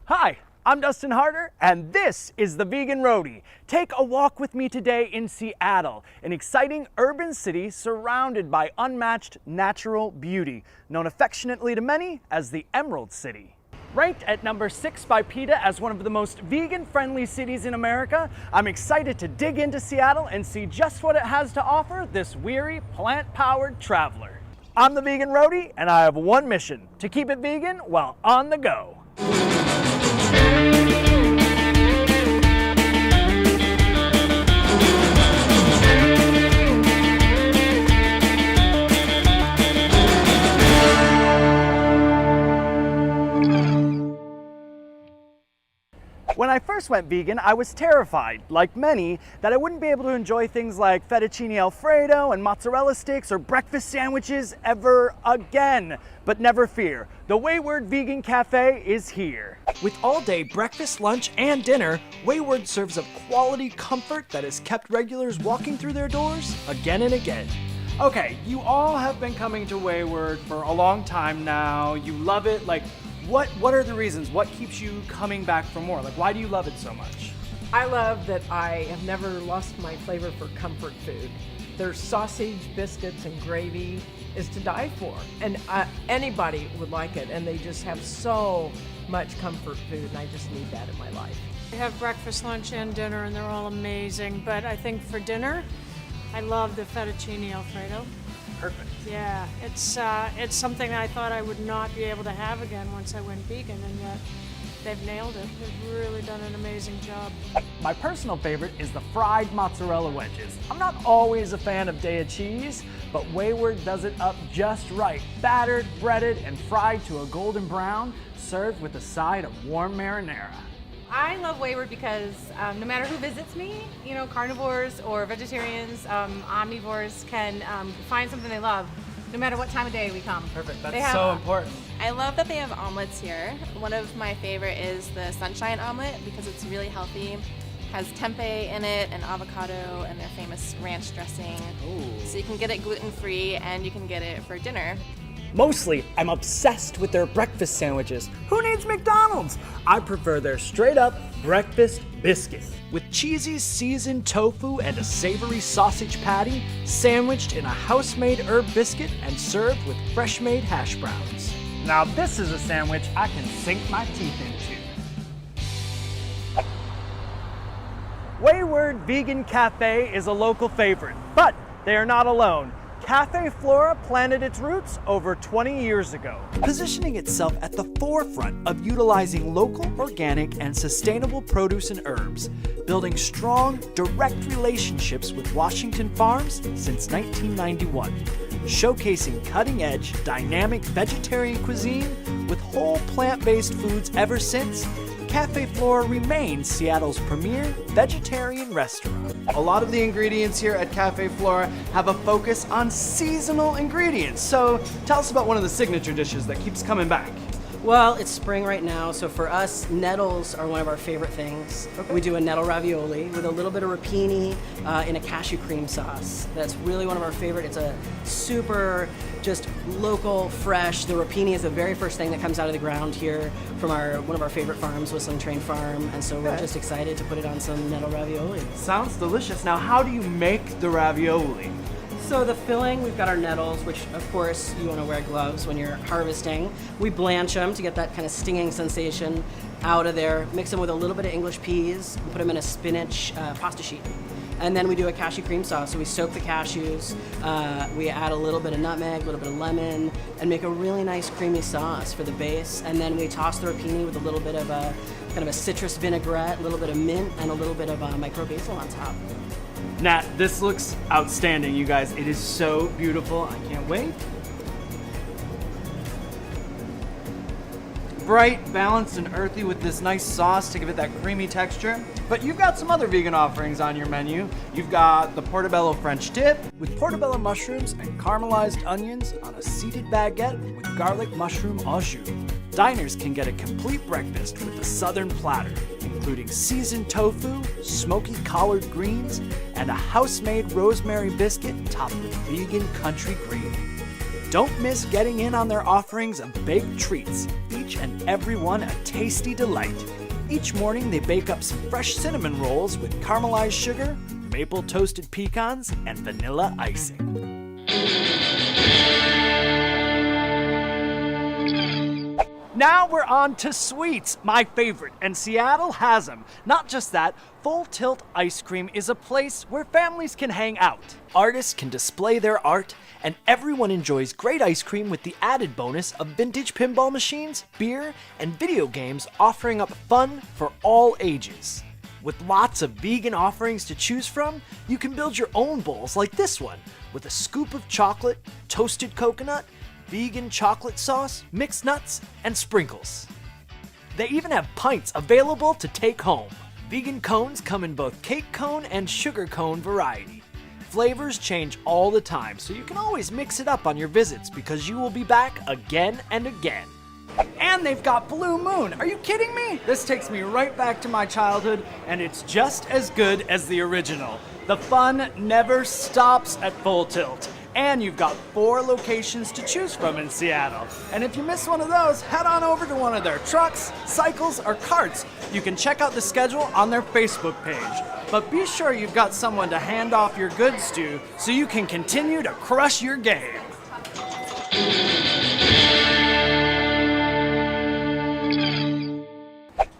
Hi, I'm Dustin Harder, and this is the Vegan Roadie. Take a walk with me today in Seattle, an exciting urban city surrounded by unmatched natural beauty, known affectionately to many as the Emerald City. Ranked at number 6 by PETA as one of the most vegan-friendly cities in America, I'm excited to dig into Seattle and see just what it has to offer this weary, plant-powered traveler. I'm the Vegan Roadie, and I have one mission: to keep it vegan while on the go. When I first went vegan, I was terrified, like many, that I wouldn't be able to enjoy things like fettuccine alfredo and mozzarella sticks or breakfast sandwiches ever again. But never fear, the Wayward Vegan Cafe is here. With all-day breakfast, lunch, and dinner, Wayward serves up quality comfort that has kept regulars walking through their doors again and again. Okay, you all have been coming to Wayward for a long time now. You love it. What are the reasons? What keeps you coming back for more? Why do you love it so much? I love that I have never lost my flavor for comfort food. Their sausage, biscuits, and gravy is to die for. And anybody would like it. And they just have so much comfort food, and I just need that in my life. We have breakfast, lunch, and dinner, and they're all amazing. But I think for dinner, I love the fettuccine alfredo. Perfect. Yeah, it's something I thought I would not be able to have again once I went vegan, and yet they've nailed it. They've really done an amazing job. My personal favorite is the fried mozzarella wedges. I'm not always a fan of Daiya cheese, but Wayward does it up just right. Battered, breaded, and fried to a golden brown, served with a side of warm marinara. I love Wayward because no matter who visits me, carnivores or vegetarians, omnivores can find something they love, no matter what time of day we come. Perfect, that's so important. I love that they have omelets here. One of my favorite is the sunshine omelet because it's really healthy. Has tempeh in it and avocado and their famous ranch dressing. Ooh. So you can get it gluten-free and you can get it for dinner. Mostly, I'm obsessed with their breakfast sandwiches. Who needs McDonald's? I prefer their straight-up breakfast biscuit. With cheesy seasoned tofu and a savory sausage patty, sandwiched in a house-made herb biscuit and served with fresh-made hash browns. Now this is a sandwich I can sink my teeth into. Wayward Vegan Cafe is a local favorite, but they are not alone. Cafe Flora planted its roots over 20 years ago, positioning itself at the forefront of utilizing local, organic, and sustainable produce and herbs, building strong, direct relationships with Washington farms since 1991, showcasing cutting-edge, dynamic vegetarian cuisine with whole plant-based foods ever since. Cafe Flora remains Seattle's premier vegetarian restaurant. A lot of the ingredients here at Cafe Flora have a focus on seasonal ingredients. So tell us about one of the signature dishes that keeps coming back. Well, it's spring right now, so for us, nettles are one of our favorite things. Okay. We do a nettle ravioli with a little bit of rapini in a cashew cream sauce. That's really one of our favorite. It's a super, just local, fresh. The rapini is the very first thing that comes out of the ground here from one of our favorite farms, Whistling Train Farm, and so we're just excited to put it on some nettle ravioli. Sounds delicious. Now, how do you make the ravioli? So the filling, we've got our nettles, which of course you want to wear gloves when you're harvesting. We blanch them to get that kind of stinging sensation out of there. Mix them with a little bit of English peas. We put them in a spinach pasta sheet. And then we do a cashew cream sauce. So we soak the cashews, we add a little bit of nutmeg, a little bit of lemon, and make a really nice creamy sauce for the base. And then we toss the rapini with a little bit of a kind of a citrus vinaigrette, a little bit of mint, and a little bit of micro basil on top. Nat, this looks outstanding, you guys. It is so beautiful. I can't wait. Bright, balanced, and earthy with this nice sauce to give it that creamy texture. But you've got some other vegan offerings on your menu. You've got the portobello French dip with portobello mushrooms and caramelized onions on a seeded baguette with garlic mushroom au jus. Diners can get a complete breakfast with the Southern platter, including seasoned tofu, smoky collard greens, and a house-made rosemary biscuit topped with vegan country gravy. Don't miss getting in on their offerings of baked treats, each and every one a tasty delight. Each morning they bake up some fresh cinnamon rolls with caramelized sugar, maple toasted pecans, and vanilla icing. Now we're on to sweets, my favorite, and Seattle has them. Not just that, Full Tilt Ice Cream is a place where families can hang out. Artists can display their art, and everyone enjoys great ice cream with the added bonus of vintage pinball machines, beer, and video games offering up fun for all ages. With lots of vegan offerings to choose from, you can build your own bowls like this one, with a scoop of chocolate, toasted coconut, vegan chocolate sauce, mixed nuts, and sprinkles. They even have pints available to take home. Vegan cones come in both cake cone and sugar cone variety. Flavors change all the time, so you can always mix it up on your visits because you will be back again and again. And they've got Blue Moon. Are you kidding me? This takes me right back to my childhood, and it's just as good as the original. The fun never stops at Full Tilt. And you've got 4 locations to choose from in Seattle. And if you miss one of those, head on over to one of their trucks, cycles, or carts. You can check out the schedule on their Facebook page. But be sure you've got someone to hand off your goods to so you can continue to crush your game.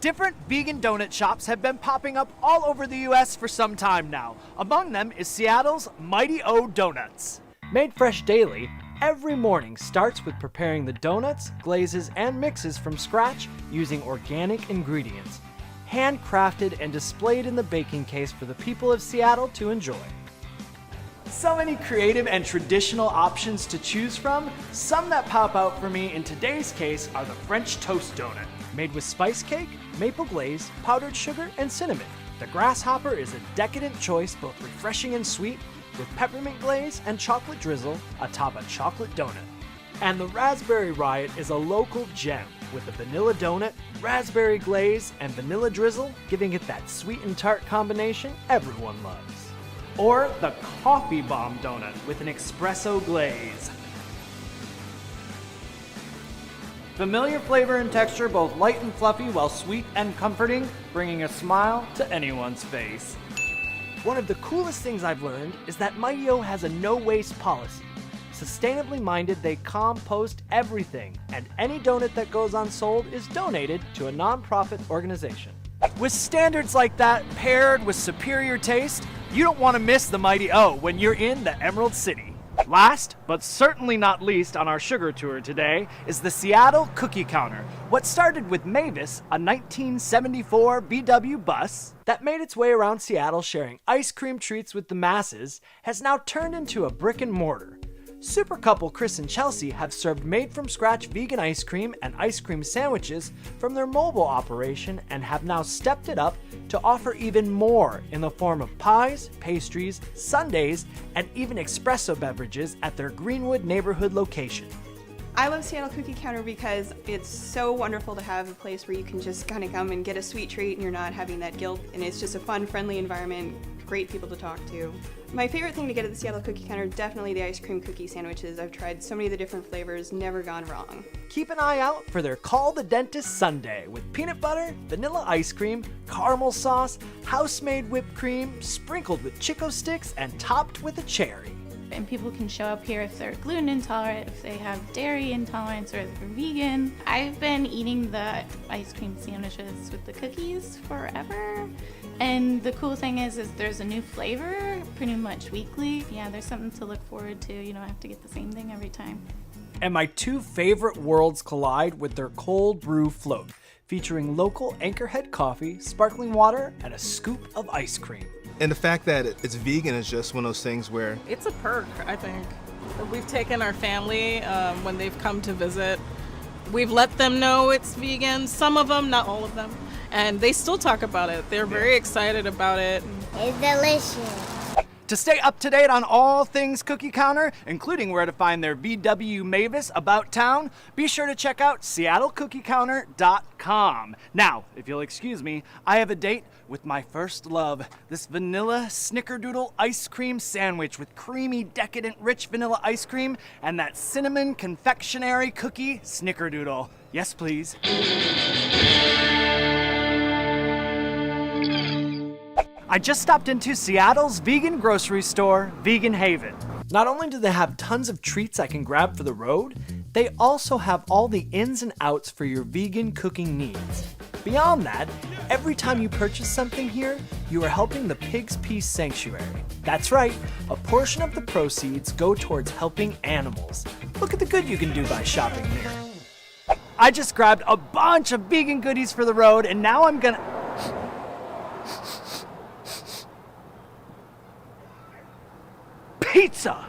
Different vegan donut shops have been popping up all over the US for some time now. Among them is Seattle's Mighty O Doughnuts. Made fresh daily, every morning starts with preparing the donuts, glazes, and mixes from scratch using organic ingredients, handcrafted and displayed in the baking case for the people of Seattle to enjoy. So many creative and traditional options to choose from. Some that pop out for me in today's case are the French toast donut, made with spice cake, maple glaze, powdered sugar, and cinnamon. The grasshopper is a decadent choice, both refreshing and sweet, with peppermint glaze and chocolate drizzle atop a chocolate donut. And the Raspberry Riot is a local gem, with a vanilla donut, raspberry glaze, and vanilla drizzle, giving it that sweet and tart combination everyone loves. Or the Coffee Bomb donut with an espresso glaze. Familiar flavor and texture, both light and fluffy while sweet and comforting, bringing a smile to anyone's face. One of the coolest things I've learned is that Mighty O has a no-waste policy. Sustainably minded, they compost everything, and any donut that goes unsold is donated to a non-profit organization. With standards like that paired with superior taste, you don't want to miss the Mighty O when you're in the Emerald City. Last, but certainly not least on our sugar tour today, is the Seattle Cookie Counter. What started with Mavis, a 1974 VW bus that made its way around Seattle sharing ice cream treats with the masses, has now turned into a brick and mortar. Super couple Chris and Chelsea have served made-from-scratch vegan ice cream and ice cream sandwiches from their mobile operation and have now stepped it up to offer even more in the form of pies, pastries, sundaes, and even espresso beverages at their Greenwood neighborhood location. I love Seattle Cookie Counter because it's so wonderful to have a place where you can just kind of come and get a sweet treat and you're not having that guilt, and it's just a fun, friendly environment, great people to talk to. My favorite thing to get at the Seattle Cookie Counter, definitely the ice cream cookie sandwiches. I've tried so many of the different flavors, never gone wrong. Keep an eye out for their Call the Dentist Sundae with peanut butter, vanilla ice cream, caramel sauce, house-made whipped cream, sprinkled with Chico sticks, and topped with a cherry. And people can show up here if they're gluten intolerant, if they have dairy intolerance, or if they're vegan. I've been eating the ice cream sandwiches with the cookies forever. And the cool thing is there's a new flavor pretty much weekly. Yeah, there's something to look forward to. You don't have to get the same thing every time. And my two favorite worlds collide with their cold brew float, featuring local Anchorhead coffee, sparkling water, and a scoop of ice cream. And the fact that it's vegan is just one of those things where it's a perk, I think. We've taken our family when they've come to visit. We've let them know it's vegan, some of them, not all of them, and they still talk about it. They're very excited about it. It's delicious. To stay up to date on all things Cookie Counter, including where to find their VW Mavis about town, be sure to check out seattlecookie-counter.com. Now, if you'll excuse me, I have a date with my first love, this vanilla snickerdoodle ice cream sandwich with creamy, decadent, rich vanilla ice cream and that cinnamon confectionery cookie snickerdoodle. Yes, please. I just stopped into Seattle's vegan grocery store, Vegan Haven. Not only do they have tons of treats I can grab for the road, they also have all the ins and outs for your vegan cooking needs. Beyond that, every time you purchase something here, you are helping the Pig's Peace Sanctuary. That's right, a portion of the proceeds go towards helping animals. Look at the good you can do by shopping here. I just grabbed a bunch of vegan goodies for the road, and now I'm gonna... Pizza!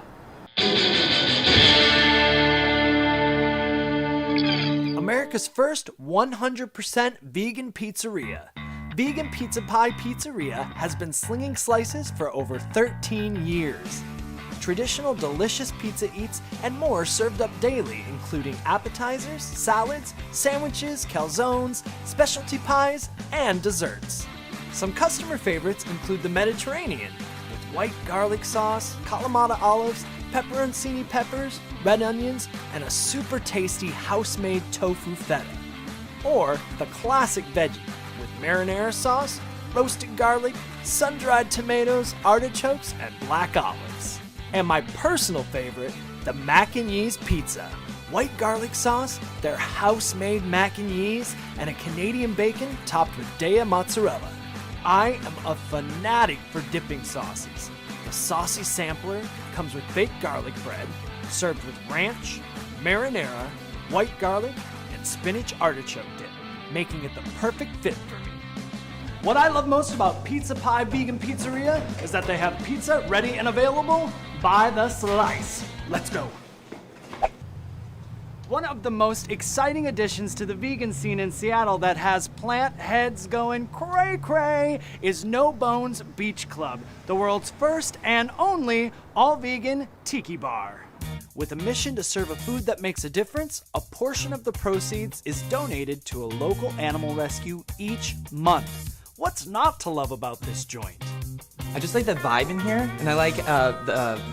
America's first 100% vegan pizzeria. Vegan Pizza Pie Pizzeria has been slinging slices for over 13 years. Traditional delicious pizza eats and more served up daily, including appetizers, salads, sandwiches, calzones, specialty pies, and desserts. Some customer favorites include the Mediterranean, with white garlic sauce, Kalamata olives, pepperoncini peppers, red onions, and a super tasty house-made tofu feta. Or the classic veggie, with marinara sauce, roasted garlic, sun-dried tomatoes, artichokes, and black olives. And my personal favorite, the mac and yeast pizza. White garlic sauce, their house-made mac and yeast, and a Canadian bacon topped with Dea mozzarella. I am a fanatic for dipping sauces. The saucy sampler comes with baked garlic bread, served with ranch, marinara, white garlic, and spinach artichoke dip, making it the perfect fit for me. What I love most about Pizza Pie Vegan Pizzeria is that they have pizza ready and available by the slice. Let's go. One of the most exciting additions to the vegan scene in Seattle that has plant heads going cray-cray is No Bones Beach Club, the world's first and only all-vegan tiki bar. With a mission to serve a food that makes a difference, a portion of the proceeds is donated to a local animal rescue each month. What's not to love about this joint? I just like the vibe in here, and I like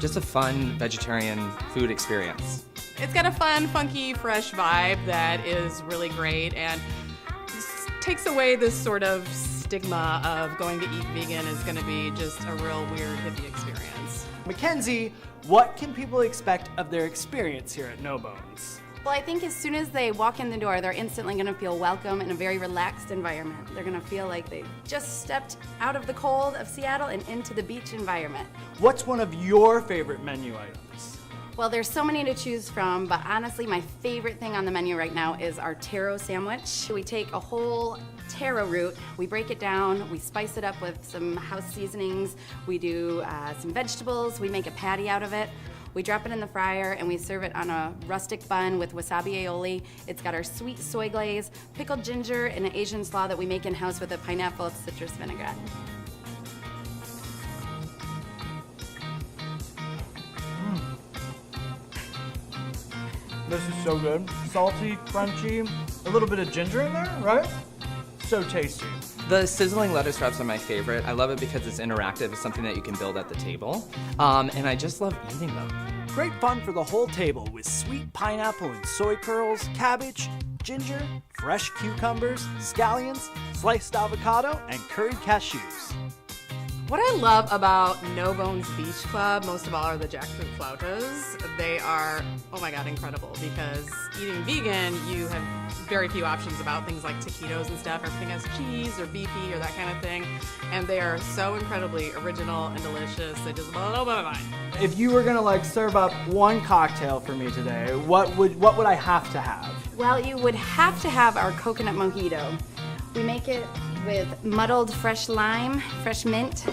just a fun vegetarian food experience. It's got a fun, funky, fresh vibe that is really great and takes away this sort of stigma of going to eat vegan is going to be just a real weird hippie experience. Mackenzie, what can people expect of their experience here at No Bones? Well, I think as soon as they walk in the door, they're instantly going to feel welcome in a very relaxed environment. They're going to feel like they've just stepped out of the cold of Seattle and into the beach environment. What's one of your favorite menu items? Well, there's so many to choose from, but honestly, my favorite thing on the menu right now is our taro sandwich. We take a whole taro root, we break it down, we spice it up with some house seasonings, we do some vegetables, we make a patty out of it. We drop it in the fryer and we serve it on a rustic bun with wasabi aioli. It's got our sweet soy glaze, pickled ginger, and an Asian slaw that we make in-house with a pineapple citrus vinaigrette. This is so good. Salty, crunchy, a little bit of ginger in there, right? So tasty. The sizzling lettuce wraps are my favorite. I love it because it's interactive. It's something that you can build at the table. And I just love eating them. Great fun for the whole table with sweet pineapple and soy curls, cabbage, ginger, fresh cucumbers, scallions, sliced avocado, and curried cashews. What I love about No Bones Beach Club, most of all, are the jackfruit flautas. They are, oh my God, incredible, because eating vegan, you have very few options about things like taquitos and stuff, or everything has cheese or beefy or that kind of thing, and they are so incredibly original and delicious. They just blow my mind. If you were gonna serve up one cocktail for me today, what would I have to have? Well, you would have to have our coconut mojito. We make it with muddled fresh lime, fresh mint.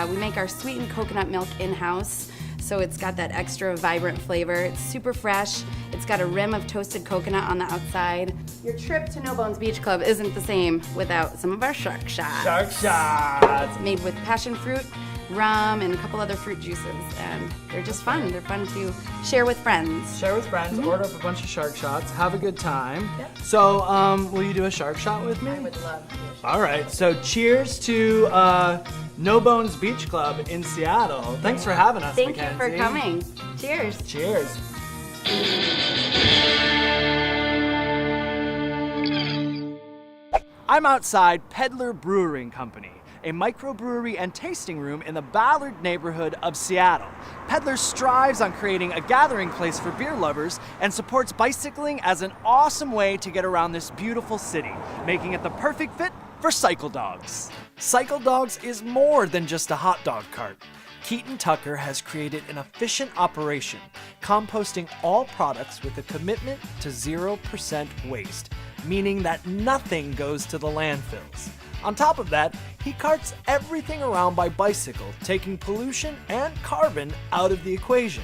We make our sweetened coconut milk in-house, so it's got that extra vibrant flavor. It's super fresh. It's got a rim of toasted coconut on the outside. Your trip to No Bones Beach Club isn't the same without some of our shark shots. Shark shots! Made with passion fruit, rum and a couple other fruit juices, and they're just fun. They're fun to share with friends. Share with friends, order up a bunch of shark shots, have a good time. Yep. So, will you do a shark shot with me? I would love to. All right, so cheers to No Bones Beach Club in Seattle. Thanks for having us, Thank Mackenzie. you for coming. Cheers. Cheers. I'm outside Peddler Brewing Company, a microbrewery and tasting room in the Ballard neighborhood of Seattle. Peddler strives on creating a gathering place for beer lovers and supports bicycling as an awesome way to get around this beautiful city, making it the perfect fit for Cycle Dogs. Cycle Dogs is more than just a hot dog cart. Keaton Tucker has created an efficient operation, composting all products with a commitment to 0% waste, meaning that nothing goes to the landfills. On top of that, he carts everything around by bicycle, taking pollution and carbon out of the equation.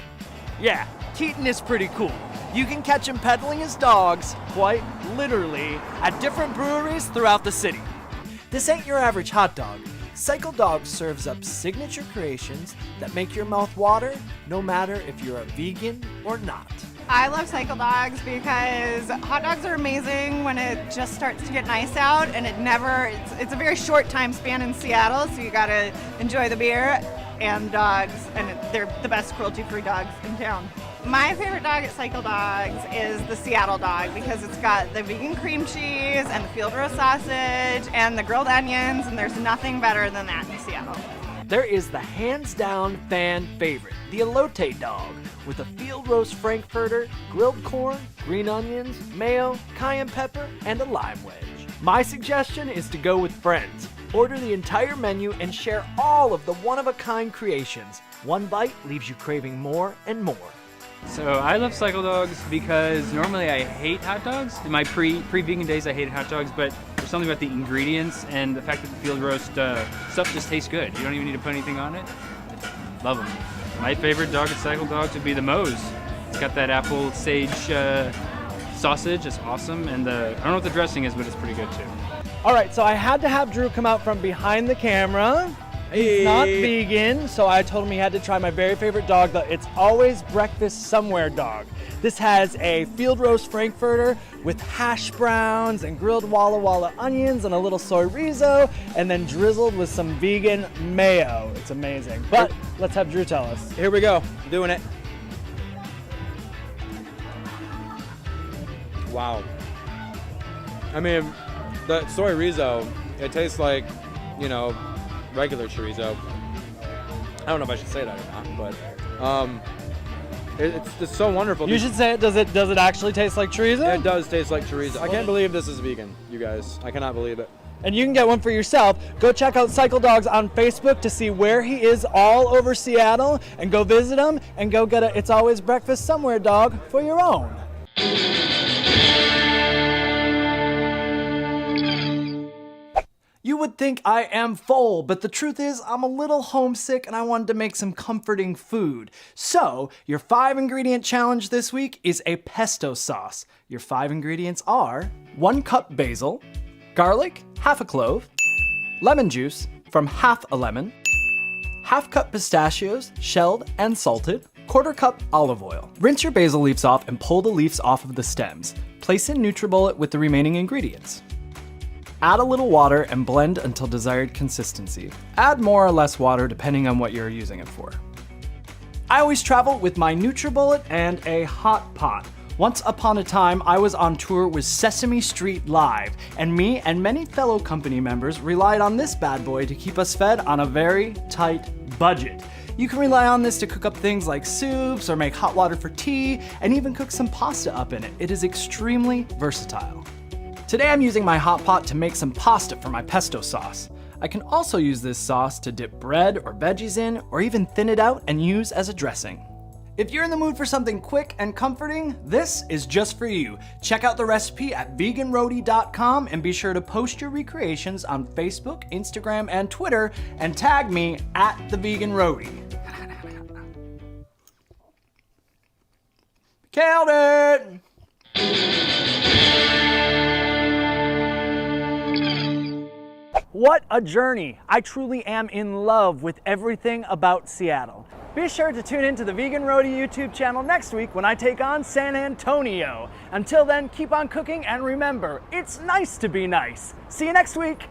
Yeah, Keaton is pretty cool. You can catch him peddling his dogs, quite literally, at different breweries throughout the city. This ain't your average hot dog. Cycle Dogs serves up signature creations that make your mouth water, no matter if you're a vegan or not. I love Cycle Dogs because hot dogs are amazing when it just starts to get nice out, and it's a very short time span in Seattle, so you gotta enjoy the beer and dogs, and they're the best cruelty-free dogs in town. My favorite dog at Cycle Dogs is the Seattle dog because it's got the vegan cream cheese and the field roast sausage and the grilled onions, and there's nothing better than that in Seattle. There is the hands-down fan favorite, the elote dog, with a field roast frankfurter, grilled corn, green onions, mayo, cayenne pepper, and a lime wedge. My suggestion is to go with friends. Order the entire menu and share all of the one-of-a-kind creations. One bite leaves you craving more and more. So I love Cycle Dogs because normally I hate hot dogs. In my pre-vegan days I hated hot dogs, but there's something about the ingredients and the fact that the field roast stuff just tastes good. You don't even need to put anything on it. Love them. My favorite dog at Cycle Dogs would be the Moe's. It's got that apple sage sausage. It's awesome, and I don't know what the dressing is, but it's pretty good too. All right, so I had to have Drew come out from behind the camera. He's not vegan, so I told him he had to try my very favorite dog, the It's Always Breakfast Somewhere dog. This has a field roast frankfurter with hash browns and grilled Walla Walla onions and a little soy rizo, and then drizzled with some vegan mayo. It's amazing. But let's have Drew tell us. Here we go. I'm doing it. Wow. I mean, the soy rizo, it tastes like, regular chorizo. I don't know if I should say that or not, but it's just so wonderful. You should say it. Does it actually taste like chorizo? It does taste like chorizo. I can't believe this is vegan, you guys. I cannot believe it. And you can get one for yourself. Go check out Cycle Dogs on Facebook to see where he is all over Seattle, and go visit him and go get a It's Always Breakfast Somewhere dog for your own. You would think I am full, but the truth is I'm a little homesick and I wanted to make some comforting food. So, your 5-ingredient challenge this week is a pesto sauce. Your 5 ingredients are 1 cup basil, garlic, half a clove, lemon juice from half a lemon, half cup pistachios, shelled and salted, 1/4 cup olive oil. Rinse your basil leaves off and pull the leaves off of the stems. Place in NutriBullet with the remaining ingredients. Add a little water and blend until desired consistency. Add more or less water depending on what you're using it for. I always travel with my NutriBullet and a hot pot. Once upon a time, I was on tour with Sesame Street Live, and me and many fellow company members relied on this bad boy to keep us fed on a very tight budget. You can rely on this to cook up things like soups or make hot water for tea, and even cook some pasta up in it. It is extremely versatile. Today I'm using my hot pot to make some pasta for my pesto sauce. I can also use this sauce to dip bread or veggies in, or even thin it out and use as a dressing. If you're in the mood for something quick and comforting, this is just for you. Check out the recipe at veganroadie.com and be sure to post your recreations on Facebook, Instagram, and Twitter, and tag me at the Vegan Roadie. Killed it! What a journey! I truly am in love with everything about Seattle. Be sure to tune in to the Vegan Roadie YouTube channel next week when I take on San Antonio. Until then, keep on cooking and remember, it's nice to be nice. See you next week!